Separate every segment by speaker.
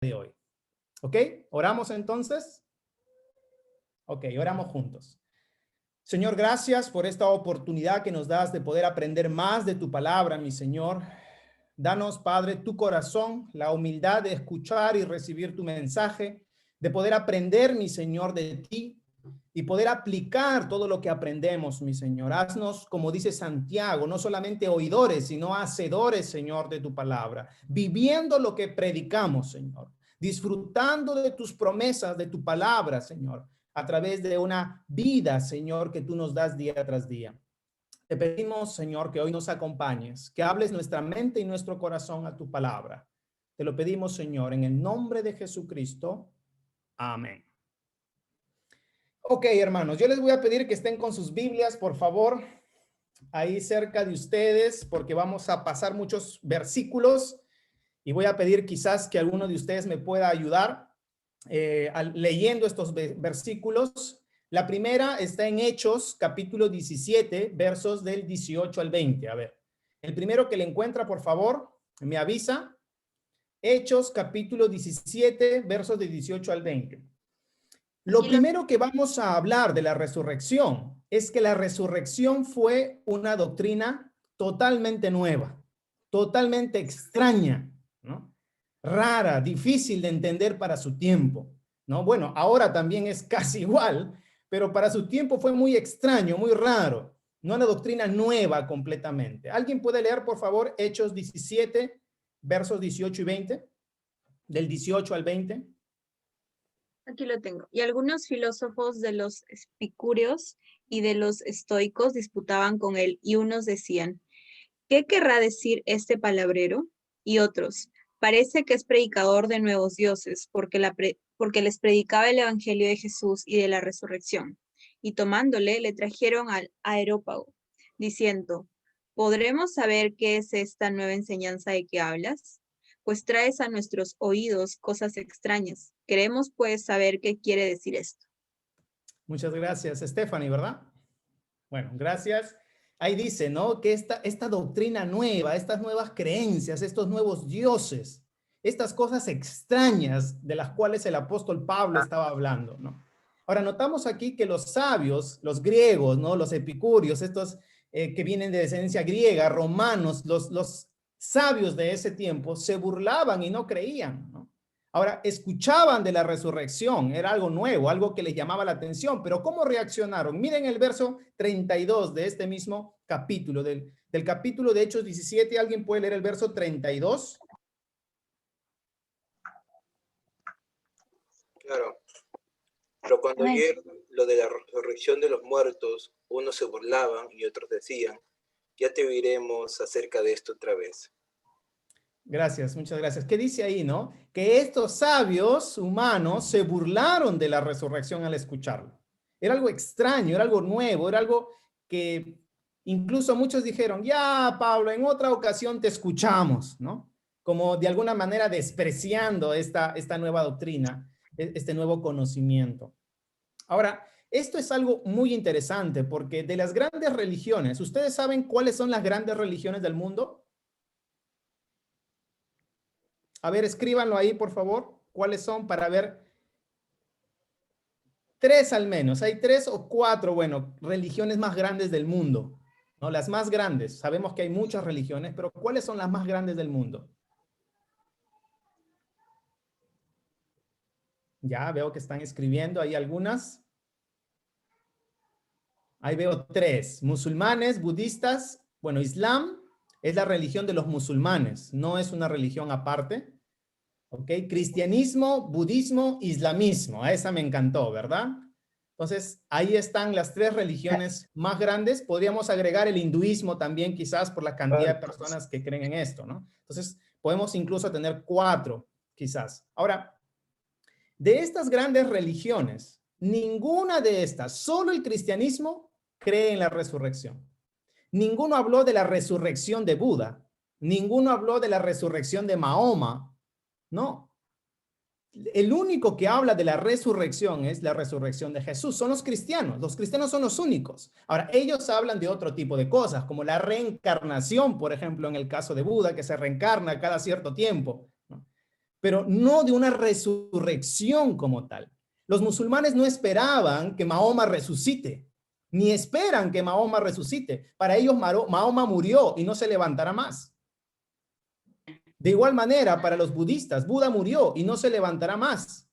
Speaker 1: de hoy. ¿Ok? ¿Oramos entonces? Ok, oramos juntos. Señor, gracias por esta oportunidad que nos das de poder aprender más de tu palabra, mi Señor. Danos, Padre, tu corazón, la humildad de escuchar y recibir tu mensaje, de poder aprender, mi Señor, de ti y poder aplicar todo lo que aprendemos, mi Señor. Haznos, como dice Santiago, no solamente oidores, sino hacedores, Señor, de tu palabra, viviendo lo que predicamos, Señor, disfrutando de tus promesas, de tu palabra, Señor, a través de una vida, Señor, que tú nos das día tras día. Te pedimos, Señor, que hoy nos acompañes, que hables nuestra mente y nuestro corazón a tu palabra. Te lo pedimos, Señor, en el nombre de Jesucristo. Amén. Ok, hermanos, yo les voy a pedir que estén con sus Biblias, por favor, ahí cerca de ustedes, porque vamos a pasar muchos versículos y voy a pedir quizás que alguno de ustedes me pueda ayudar leyendo estos versículos. La primera está en Hechos, capítulo 17, versos del 18 al 20. A ver, el primero que le encuentra, por favor, me avisa. Hechos, capítulo 17, versos de 18 al 20. Lo
Speaker 2: Aquí lo,
Speaker 1: primero que vamos a hablar de la resurrección es que la resurrección fue una doctrina totalmente nueva, totalmente extraña, ¿no? Rara, difícil de entender para su tiempo, ¿no? Bueno, ahora también es casi igual, pero para su tiempo fue muy extraño, muy raro, no una doctrina nueva completamente. ¿Alguien puede leer, por favor, Hechos 17, versos 18 y 20? Del 18 al 20.
Speaker 2: aquí lo tengo. Y algunos filósofos de los epicúreos y de los estoicos disputaban con él, y unos decían, ¿qué querrá decir este palabrero? Y otros, parece que es predicador de nuevos dioses, porque les predicaba el evangelio de Jesús y de la resurrección. Y tomándole, le trajeron al Areópago, diciendo, ¿podremos saber qué es esta nueva enseñanza de que hablas? Pues traes a nuestros oídos cosas extrañas. Queremos pues saber qué quiere decir esto.
Speaker 1: Muchas gracias, Stephanie, ¿verdad? Bueno, gracias. Ahí dice, ¿no? Que esta doctrina nueva, estas nuevas creencias, estos nuevos dioses, estas cosas extrañas de las cuales el apóstol Pablo estaba hablando, ¿no? Ahora, notamos aquí que los sabios, los griegos, ¿no? Los epicúreos, estos que vienen de descendencia griega, romanos, los sabios de ese tiempo se burlaban y no creían, ¿no? Ahora, escuchaban de la resurrección, era algo nuevo, algo que les llamaba la atención, pero ¿cómo reaccionaron? Miren el verso 32 de este mismo capítulo, del capítulo de Hechos 17. ¿Alguien puede leer el verso 32?
Speaker 3: Claro, pero cuando
Speaker 2: Amén.
Speaker 3: oyeron lo de la resurrección de los muertos, unos se burlaban y otros decían, ya te oiremos acerca de esto otra vez.
Speaker 1: Gracias, muchas gracias. ¿Qué dice ahí, no? Que estos sabios humanos se burlaron de la resurrección al escucharlo. Era algo extraño, era algo nuevo, era algo que incluso muchos dijeron, ya, Pablo, en otra ocasión te escuchamos, ¿no? Como de alguna manera despreciando esta nueva doctrina, este nuevo conocimiento. Ahora, esto es algo muy interesante porque de las grandes religiones, ¿ustedes saben cuáles son las grandes religiones del mundo? A ver, escríbanlo ahí, por favor. ¿Cuáles son para ver? Tres al menos. Hay tres o cuatro, bueno, religiones más grandes del mundo, ¿no? Las más grandes. Sabemos que hay muchas religiones, pero ¿cuáles son las más grandes del mundo? Ya veo que están escribiendo ahí algunas. Ahí veo tres. Musulmanes, budistas. Bueno, Islam es la religión de los musulmanes, no es una religión aparte. ¿Ok? Cristianismo, budismo, islamismo. A esa me encantó, ¿verdad? Entonces, ahí están las tres religiones más grandes. Podríamos agregar el hinduismo también, quizás por la cantidad de personas que creen en esto, ¿no? Entonces, podemos incluso tener cuatro, quizás. Ahora, de estas grandes religiones, ninguna de estas, solo el cristianismo, cree en la resurrección. Ninguno habló de la resurrección de Buda. Ninguno habló de la resurrección de Mahoma. No, el único que habla de la resurrección es la resurrección de Jesús. Son los cristianos. Los cristianos son los únicos. Ahora, ellos hablan de otro tipo de cosas, como la reencarnación, por ejemplo, en el caso de Buda, que se reencarna cada cierto tiempo, ¿no? pero no de una resurrección como tal. Los musulmanes no esperaban que Mahoma resucite, ni esperan que Mahoma resucite. Para ellos Mahoma murió y no se levantará más. De igual manera, para los budistas, Buda murió y no se levantará más.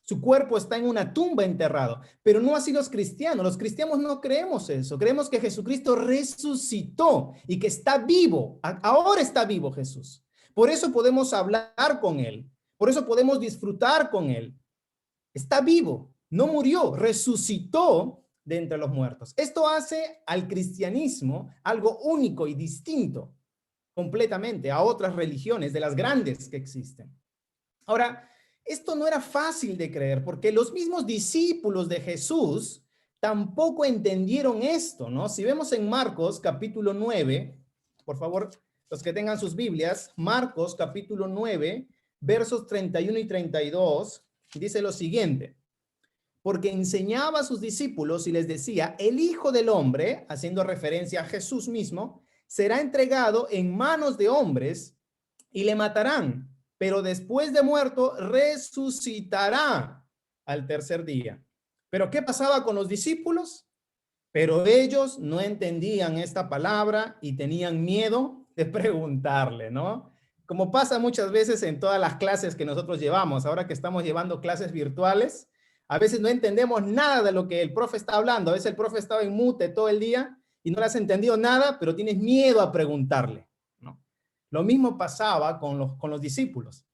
Speaker 1: Su cuerpo está en una tumba enterrado, pero no así los cristianos. Los cristianos no creemos eso. Creemos que Jesucristo resucitó y que está vivo. Ahora está vivo Jesús. Por eso podemos hablar con él. Por eso podemos disfrutar con él. Está vivo, no murió, resucitó de entre los muertos. Esto hace al cristianismo algo único y distinto completamente a otras religiones de las grandes que existen. Ahora, esto no era fácil de creer porque los mismos discípulos de Jesús tampoco entendieron esto, ¿no? Si vemos en Marcos capítulo 9, por favor, los que tengan sus Biblias, Marcos capítulo 9, versos 31 y 32, dice lo siguiente: porque enseñaba a sus discípulos y les decía, el Hijo del Hombre, haciendo referencia a Jesús mismo, será entregado en manos de hombres y le matarán, pero después de muerto resucitará al tercer día. ¿Pero qué pasaba con los discípulos? Pero ellos no entendían esta palabra y tenían miedo de preguntarle, ¿no? Como pasa muchas veces en todas las clases que nosotros llevamos, ahora que estamos llevando clases virtuales, a veces no entendemos nada de lo que el profe está hablando. A veces el profe estaba en mute todo el día y no le has entendido nada, pero tienes miedo a preguntarle, ¿no? Lo mismo pasaba con los discípulos.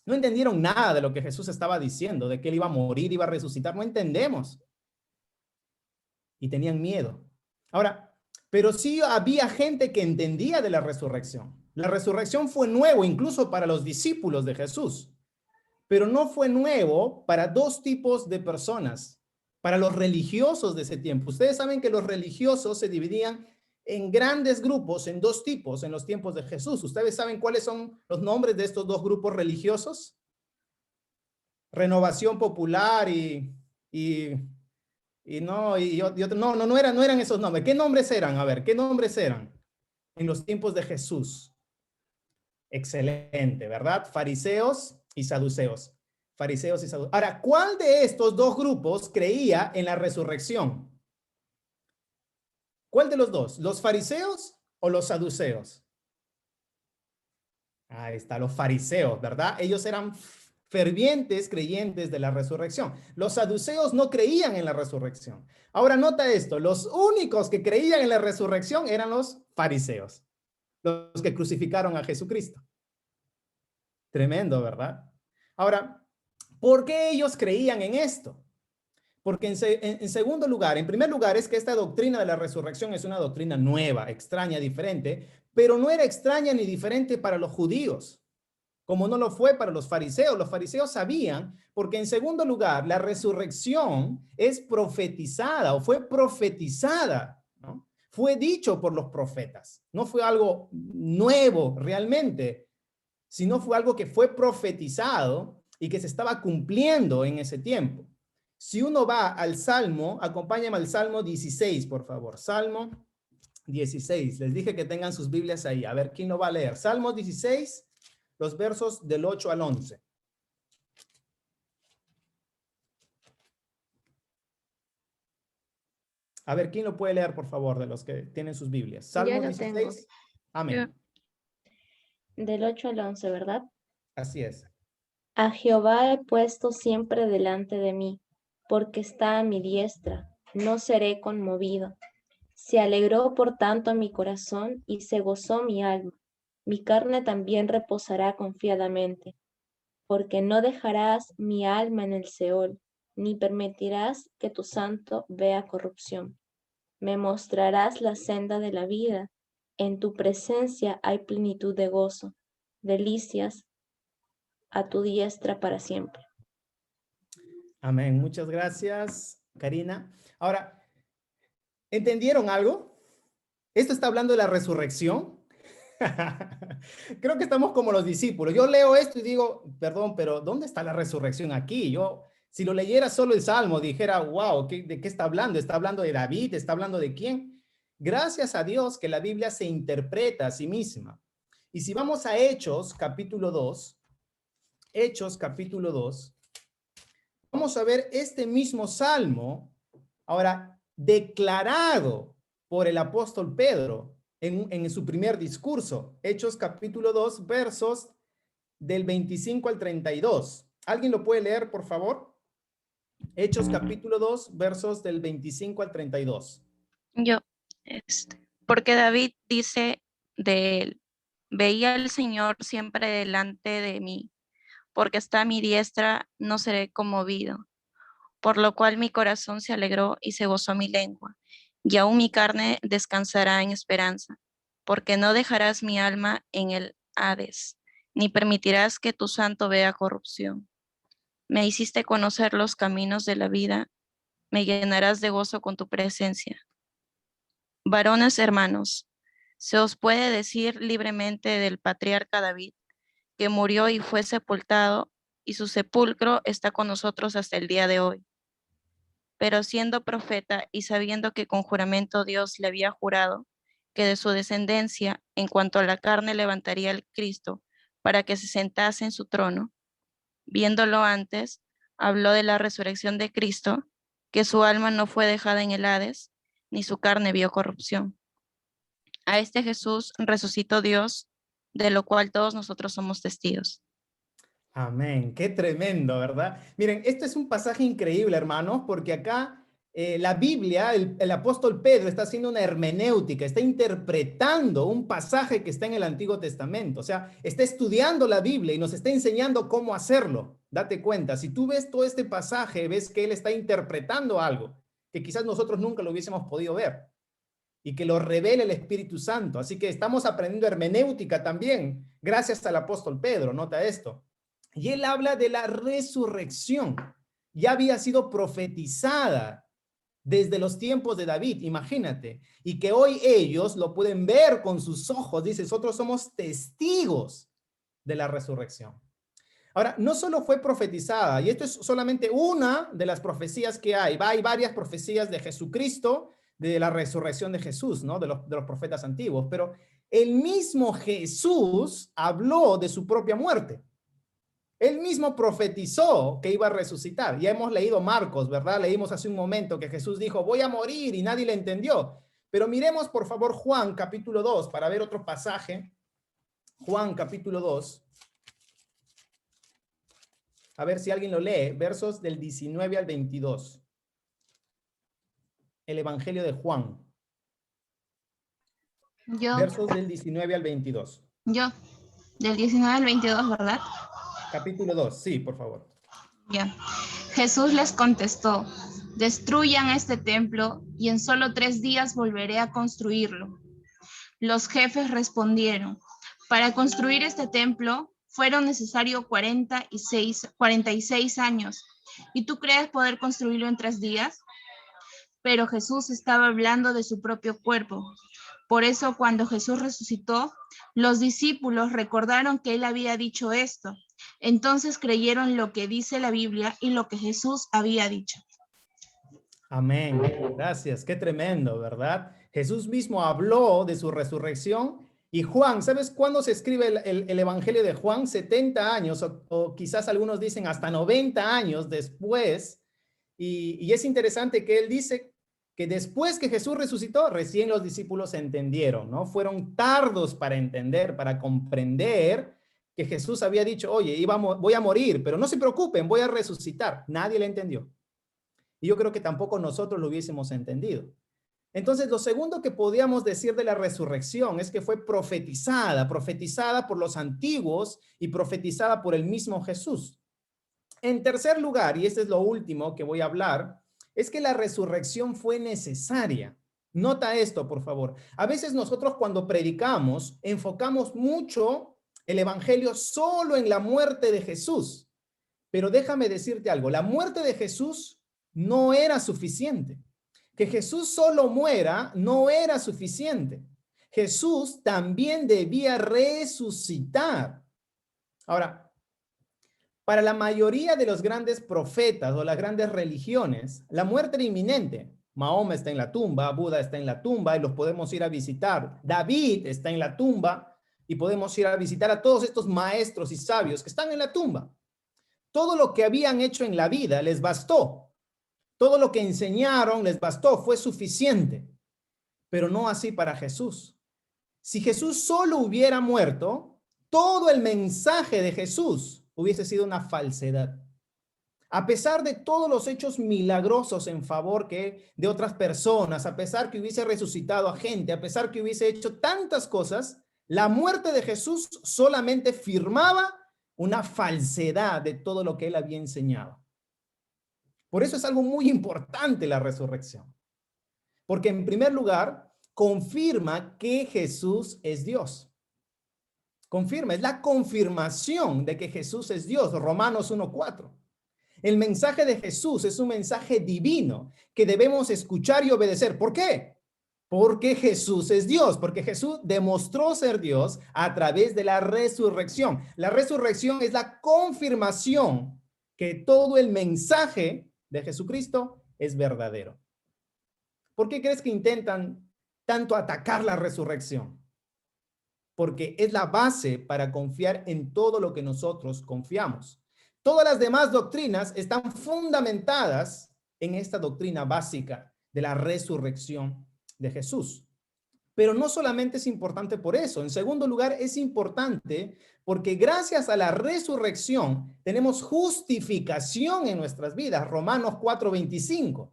Speaker 1: No entendieron nada de lo que Jesús estaba diciendo, de que él iba a morir, iba a resucitar. No entendemos. Y tenían miedo. Ahora, pero sí había gente que entendía de la resurrección. La resurrección fue nuevo incluso para los discípulos de Jesús, pero no fue nuevo para dos tipos de personas, para los religiosos de ese tiempo. Ustedes saben que los religiosos se dividían en grandes grupos, en dos tipos en los tiempos de Jesús. ¿Ustedes saben cuáles son los nombres de estos dos grupos religiosos? Renovación Popular no eran esos nombres. ¿Qué nombres eran? A ver, ¿qué nombres eran en los tiempos de Jesús? Excelente, ¿verdad? Fariseos y saduceos. Fariseos y saduceos. Ahora, ¿cuál de estos dos grupos creía en la resurrección? ¿Cuál de los dos? ¿Los fariseos o los saduceos? Ahí está, los fariseos, ¿verdad? Ellos eran fervientes creyentes de la resurrección. Los saduceos no creían en la resurrección. Ahora nota esto, los únicos que creían en la resurrección eran los fariseos, los que crucificaron a Jesucristo. Tremendo, ¿verdad? Ahora, ¿por qué ellos creían en esto? Porque en segundo lugar, en primer lugar, es que esta doctrina de la resurrección es una doctrina nueva, extraña, diferente, pero no era extraña ni diferente para los judíos, como no lo fue para los fariseos. Los fariseos sabían, porque en segundo lugar, la resurrección es profetizada o fue profetizada, ¿no? Fue dicho por los profetas, no fue algo nuevo realmente, sino fue algo que fue profetizado y que se estaba cumpliendo en ese tiempo. Si uno va al Salmo, acompáñame al Salmo 16, por favor. Salmo 16. Les dije que tengan sus Biblias ahí. A ver, ¿quién lo va a leer? Salmo 16, los versos del 8 al 11. A ver, ¿quién lo puede leer, por favor, de los que tienen sus Biblias? Salmo 16. Tengo. Amén.
Speaker 4: Del 8 al 11, ¿verdad?
Speaker 1: Así es.
Speaker 4: A Jehová he puesto siempre delante de mí, porque está a mi diestra, no seré conmovido. Se alegró por tanto mi corazón y se gozó mi alma. Mi carne también reposará confiadamente, porque no dejarás mi alma en el Seol, ni permitirás que tu santo vea corrupción. Me mostrarás la senda de la vida. En tu presencia hay plenitud de gozo, delicias a tu diestra para siempre.
Speaker 1: Amén. Muchas gracias, Karina. Ahora, ¿entendieron algo? ¿Esto está hablando de la resurrección? Creo que estamos como los discípulos. Yo leo esto y digo, perdón, pero ¿dónde está la resurrección aquí? Yo, si lo leyera solo el Salmo, dijera, wow, ¿de qué está hablando? ¿Está hablando de David? ¿Está hablando de quién? Gracias a Dios que la Biblia se interpreta a sí misma. Y si vamos a Hechos, capítulo 2, Hechos capítulo 2, vamos a ver este mismo salmo, ahora declarado por el apóstol Pedro en su primer discurso. Hechos capítulo 2, versos del 25 al 32. ¿Alguien lo puede leer, por favor? Hechos capítulo 2, versos del 25 al 32.
Speaker 5: Yo, porque David dice de él, veía al Señor siempre delante de mí, porque está a mi diestra, no seré conmovido. Por lo cual mi corazón se alegró y se gozó mi lengua, y aún mi carne descansará en esperanza, porque no dejarás mi alma en el Hades, ni permitirás que tu santo vea corrupción. Me hiciste conocer los caminos de la vida, me llenarás de gozo con tu presencia. Varones hermanos, se os puede decir libremente del patriarca David, que murió y fue sepultado, y su sepulcro está con nosotros hasta el día de hoy. Pero siendo profeta y sabiendo que con juramento Dios le había jurado que de su descendencia, en cuanto a la carne, levantaría el Cristo para que se sentase en su trono, viéndolo antes, habló de la resurrección de Cristo, que su alma no fue dejada en el Hades, ni su carne vio corrupción. A este Jesús resucitó Dios, de lo cual todos nosotros somos testigos.
Speaker 1: Amén, qué tremendo, ¿verdad? Miren, este es un pasaje increíble, hermanos, porque acá la Biblia, el apóstol Pedro está haciendo una hermenéutica, está interpretando un pasaje que está en el Antiguo Testamento, o sea, está estudiando la Biblia y nos está enseñando cómo hacerlo. Date cuenta, si tú ves todo este pasaje, ves que él está interpretando algo que quizás nosotros nunca lo hubiésemos podido ver y que lo revela el Espíritu Santo. Así que estamos aprendiendo hermenéutica también, gracias al apóstol Pedro, nota esto. Y él habla de la resurrección. Ya había sido profetizada desde los tiempos de David, imagínate. Y que hoy ellos lo pueden ver con sus ojos. Dice, nosotros somos testigos de la resurrección. Ahora, no solo fue profetizada, y esto es solamente una de las profecías que hay. Hay varias profecías de Jesucristo, de la resurrección de Jesús, ¿no? De los profetas antiguos. Pero el mismo Jesús habló de su propia muerte. Él mismo profetizó que iba a resucitar. Ya hemos leído Marcos, ¿verdad? Leímos hace un momento que Jesús dijo, voy a morir, y nadie le entendió. Pero miremos, por favor, Juan capítulo 2, para ver otro pasaje. Juan capítulo 2. A ver si alguien lo lee. Versos del 19 al 22. El Evangelio de Juan. Versos del 19 al 22.
Speaker 6: Del 19 al 22, ¿verdad?
Speaker 1: Capítulo 2, sí, por favor.
Speaker 6: Ya. Jesús les contestó, destruyan este templo y en solo 3 días volveré a construirlo. Los jefes respondieron, para construir este templo fueron necesarios 46 años. ¿Y tú crees poder construirlo en 3 días? Pero Jesús estaba hablando de su propio cuerpo. Por eso cuando Jesús resucitó, los discípulos recordaron que él había dicho esto. Entonces creyeron lo que dice la Biblia y lo que Jesús había dicho.
Speaker 1: Amén. Gracias. Qué tremendo, ¿verdad? Jesús mismo habló de su resurrección. Y Juan, ¿sabes cuándo se escribe el Evangelio de Juan? 70 años o quizás algunos dicen hasta 90 años después. Y es interesante que él dice que después que Jesús resucitó, recién los discípulos entendieron, ¿no? Fueron tardos para entender, para comprender que Jesús había dicho, oye, voy a morir, pero no se preocupen, voy a resucitar. Nadie le entendió. Y yo creo que tampoco nosotros lo hubiésemos entendido. Entonces, lo segundo que podíamos decir de la resurrección es que fue profetizada por los antiguos y profetizada por el mismo Jesús. En tercer lugar, y este es lo último que voy a hablar, es que la resurrección fue necesaria. Nota esto, por favor. A veces nosotros cuando predicamos enfocamos mucho el evangelio solo en la muerte de Jesús. Pero déjame decirte algo, la muerte de Jesús no era suficiente. Que Jesús solo muera no era suficiente. Jesús también debía resucitar. Ahora, para la mayoría de los grandes profetas o las grandes religiones, la muerte era inminente. Mahoma está en la tumba, Buda está en la tumba y los podemos ir a visitar. David está en la tumba y podemos ir a visitar a todos estos maestros y sabios que están en la tumba. Todo lo que habían hecho en la vida les bastó. Todo lo que enseñaron les bastó, fue suficiente. Pero no así para Jesús. Si Jesús solo hubiera muerto, todo el mensaje de Jesús hubiese sido una falsedad. A pesar de todos los hechos milagrosos en favor de otras personas, a pesar que hubiese resucitado a gente, a pesar que hubiese hecho tantas cosas, la muerte de Jesús solamente firmaba una falsedad de todo lo que él había enseñado. Por eso es algo muy importante la resurrección. Porque en primer lugar, confirma que Jesús es Dios. Confirma, es la confirmación de que Jesús es Dios. Romanos 1:4. El mensaje de Jesús es un mensaje divino que debemos escuchar y obedecer. ¿Por qué? Porque Jesús es Dios, porque Jesús demostró ser Dios a través de la resurrección. La resurrección es la confirmación que todo el mensaje de Jesucristo es verdadero. ¿Por qué crees que intentan tanto atacar la resurrección? Porque es la base para confiar en todo lo que nosotros confiamos. Todas las demás doctrinas están fundamentadas en esta doctrina básica de la resurrección de Jesús. Pero no solamente es importante por eso. En segundo lugar, es importante porque gracias a la resurrección tenemos justificación en nuestras vidas. Romanos 4:25.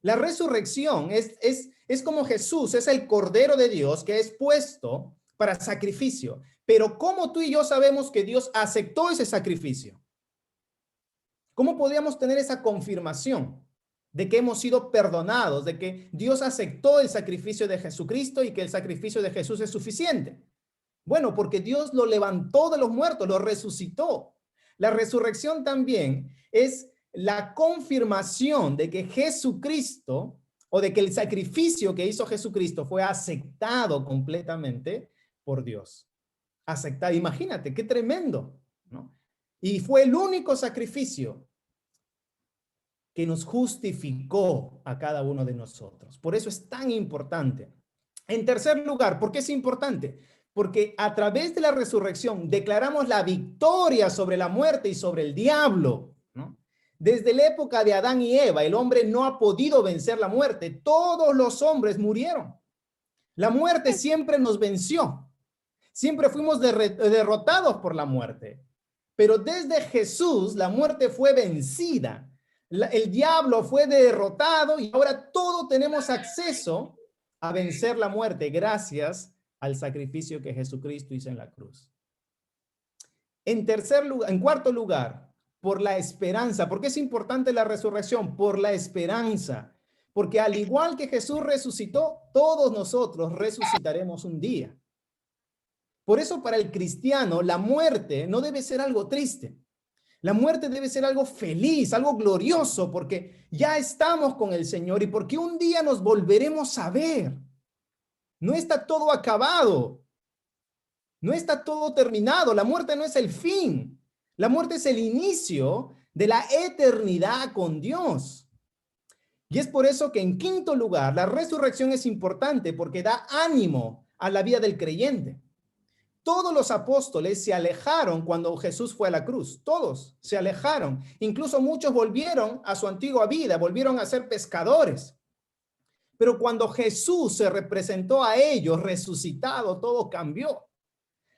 Speaker 1: La resurrección es como Jesús, es el Cordero de Dios que es puesto para sacrificio. Pero ¿cómo tú y yo sabemos que Dios aceptó ese sacrificio? ¿Cómo podríamos tener esa confirmación de que hemos sido perdonados, de que Dios aceptó el sacrificio de Jesucristo y que el sacrificio de Jesús es suficiente? Bueno, porque Dios lo levantó de los muertos, lo resucitó. La resurrección también es la confirmación de que Jesucristo o de que el sacrificio que hizo Jesucristo fue aceptado completamente por Dios. Aceptado, imagínate, qué tremendo, ¿no? Y fue el único sacrificio que nos justificó a cada uno de nosotros. Por eso es tan importante. En tercer lugar, ¿por qué es importante? Porque a través de la resurrección declaramos la victoria sobre la muerte y sobre el diablo, ¿no? Desde la época de Adán y Eva, el hombre no ha podido vencer la muerte. Todos los hombres murieron. La muerte siempre nos venció. Siempre fuimos derrotados por la muerte. Pero desde Jesús, la muerte fue vencida. El diablo fue derrotado y ahora todos tenemos acceso a vencer la muerte gracias al sacrificio que Jesucristo hizo en la cruz. En cuarto lugar, por la esperanza. ¿Por qué es importante la resurrección? Por la esperanza. Porque al igual que Jesús resucitó, todos nosotros resucitaremos un día. Por eso para el cristiano la muerte no debe ser algo triste. La muerte debe ser algo feliz, algo glorioso, porque ya estamos con el Señor y porque un día nos volveremos a ver. No está todo acabado. No está todo terminado. La muerte no es el fin. La muerte es el inicio de la eternidad con Dios. Y es por eso que en quinto lugar, la resurrección es importante porque da ánimo a la vida del creyente. Todos los apóstoles se alejaron cuando Jesús fue a la cruz. Todos se alejaron. Incluso muchos volvieron a su antigua vida, volvieron a ser pescadores. Pero cuando Jesús se representó a ellos resucitado, todo cambió.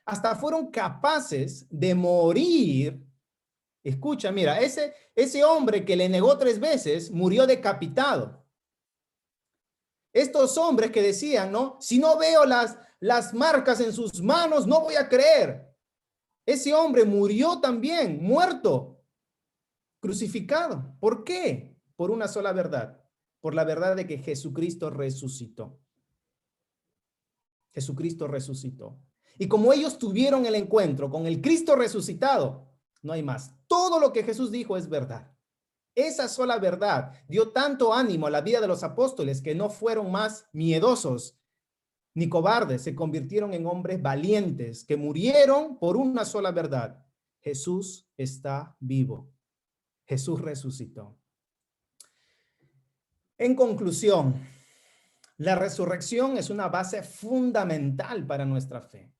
Speaker 1: Hasta fueron capaces de morir. Escucha, mira, ese hombre que le negó 3 veces murió decapitado. Estos hombres que decían, ¿no? Si no veo las marcas en sus manos, no voy a creer. Ese hombre murió también, muerto, crucificado. ¿Por qué? Por una sola verdad. Por la verdad de que Jesucristo resucitó. Jesucristo resucitó. Y como ellos tuvieron el encuentro con el Cristo resucitado, no hay más. Todo lo que Jesús dijo es verdad. Esa sola verdad dio tanto ánimo a la vida de los apóstoles que no fueron más miedosos ni cobardes, se convirtieron en hombres valientes que murieron por una sola verdad. Jesús está vivo. Jesús resucitó. En conclusión, la resurrección es una base fundamental para nuestra fe.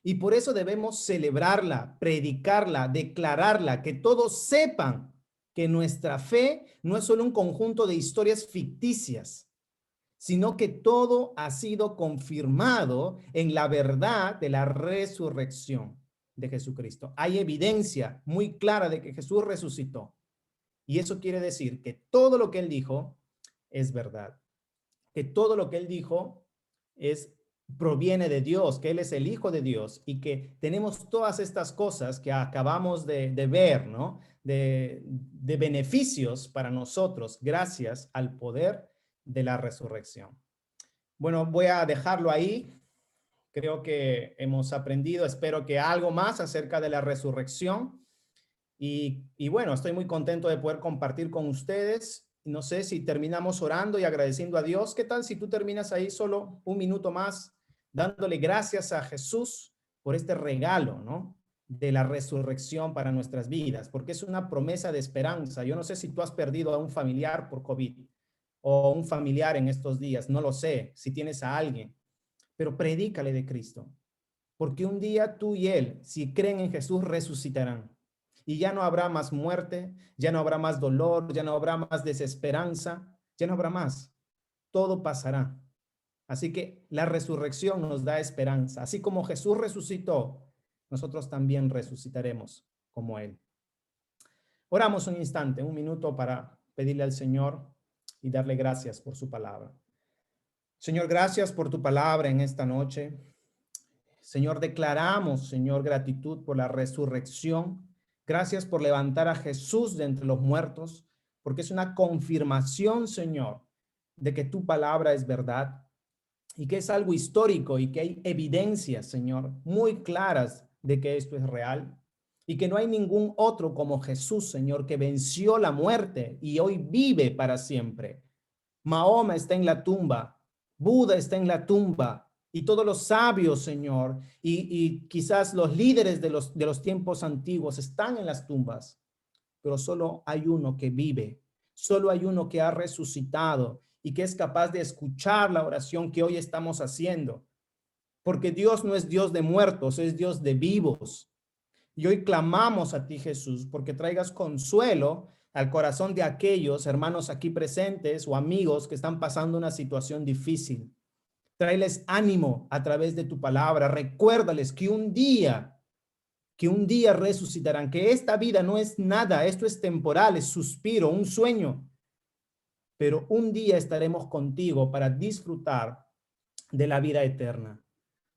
Speaker 1: Y por eso debemos celebrarla, predicarla, declararla, que todos sepan que nuestra fe no es solo un conjunto de historias ficticias, sino que todo ha sido confirmado en la verdad de la resurrección de Jesucristo. Hay evidencia muy clara de que Jesús resucitó. Y eso quiere decir que todo lo que él dijo es verdad, que todo lo que él dijo proviene de Dios, que él es el Hijo de Dios y que tenemos todas estas cosas que acabamos de ver, ¿no? De beneficios para nosotros gracias al poder de la resurrección. Bueno, voy a dejarlo ahí. Creo que hemos aprendido, espero que algo más acerca de la resurrección. Y bueno, estoy muy contento de poder compartir con ustedes. No sé si terminamos orando y agradeciendo a Dios. ¿Qué tal si tú terminas ahí solo un minuto más, dándole gracias a Jesús por este regalo, ¿no? De la resurrección para nuestras vidas, porque es una promesa de esperanza. Yo no sé si tú has perdido a un familiar por COVID o un familiar en estos días, no lo sé, si tienes a alguien, pero predícale de Cristo, porque un día tú y él, si creen en Jesús, resucitarán. Y ya no habrá más muerte, ya no habrá más dolor, ya no habrá más desesperanza, ya no habrá más. Todo pasará. Así que la resurrección nos da esperanza. Así como Jesús resucitó, nosotros también resucitaremos como Él. Oramos un instante, un minuto para pedirle al Señor y darle gracias por su palabra. Señor, gracias por tu palabra en esta noche. Señor, declaramos, Señor, gratitud por la resurrección. Gracias por levantar a Jesús de entre los muertos, porque es una confirmación, Señor, de que tu palabra es verdad y que es algo histórico y que hay evidencias, Señor, muy claras de que esto es real y que no hay ningún otro como Jesús, Señor, que venció la muerte y hoy vive para siempre. Mahoma está en la tumba, Buda está en la tumba, y todos los sabios, Señor, y quizás los líderes de los tiempos antiguos están en las tumbas, pero solo hay uno que vive, solo hay uno que ha resucitado y que es capaz de escuchar la oración que hoy estamos haciendo, porque Dios no es Dios de muertos, es Dios de vivos. Y hoy clamamos a ti, Jesús, porque traigas consuelo al corazón de aquellos hermanos aquí presentes o amigos que están pasando una situación difícil. Tráeles ánimo a través de tu palabra. Recuérdales que un día resucitarán, que esta vida no es nada, esto es temporal, es suspiro, un sueño. Pero un día estaremos contigo para disfrutar de la vida eterna.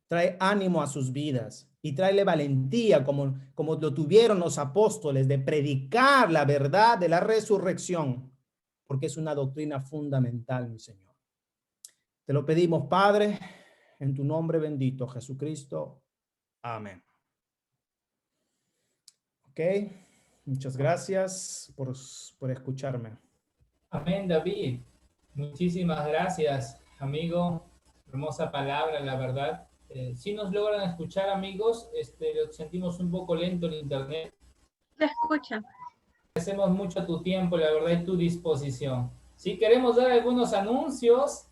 Speaker 1: Trae ánimo a sus vidas y tráele valentía como lo tuvieron los apóstoles de predicar la verdad de la resurrección, porque es una doctrina fundamental, mi Señor. Te lo pedimos, Padre, en tu nombre bendito, Jesucristo. Amén. Ok, muchas gracias por escucharme.
Speaker 7: Amén, David. Muchísimas gracias, amigo. Hermosa palabra, la verdad. Si nos logran escuchar, amigos, lo sentimos un poco lento en internet.
Speaker 2: Se escucha.
Speaker 7: Agradecemos mucho tu tiempo, la verdad, y tu disposición. Si queremos dar algunos anuncios